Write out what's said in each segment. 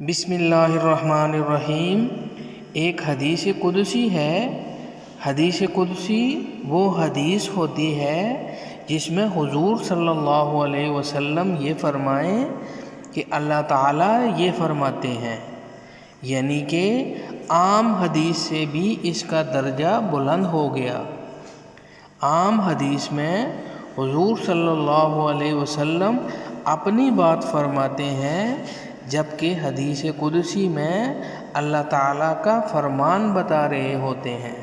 بسم اللہ الرحمن الرحیم۔ ایک حدیث قدسی ہے۔ حدیث قدسی وہ حدیث ہوتی ہے جس میں حضور صلی اللہ علیہ وسلم یہ فرمائیں کہ اللہ تعالیٰ یہ فرماتے ہیں، یعنی کہ عام حدیث سے بھی اس کا درجہ بلند ہو گیا۔ عام حدیث میں حضور صلی اللہ علیہ وسلم اپنی بات فرماتے ہیں، جبکہ حدیث قدسی میں اللہ تعالیٰ کا فرمان بتا رہے ہوتے ہیں۔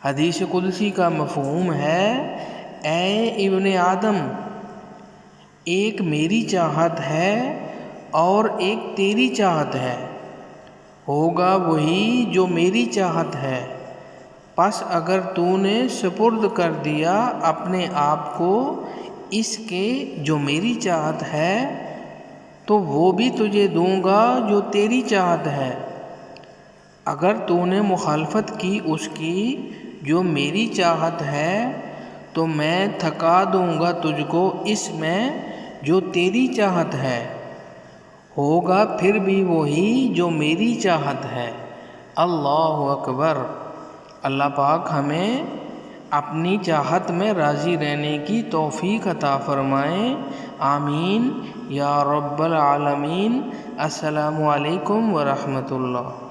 حدیث قدسی کا مفہوم ہے، اے ابن آدم، ایک میری چاہت ہے اور ایک تیری چاہت ہے، ہوگا وہی جو میری چاہت ہے، پس اگر تو نے سپرد کر دیا اپنے آپ کو اس کے جو میری چاہت ہے، تو وہ بھی تجھے دوں گا جو تیری چاہت ہے۔ اگر تو نے مخالفت کی اس کی جو میری چاہت ہے، تو میں تھکا دوں گا تجھ کو اس میں جو تیری چاہت ہے، ہوگا پھر بھی وہی جو میری چاہت ہے۔ اللہ اکبر۔ اللہ پاک ہمیں اپنی چاہت میں راضی رہنے کی توفیق عطا فرمائے، آمین یا رب العالمین۔ السلام علیکم ورحمۃ اللہ۔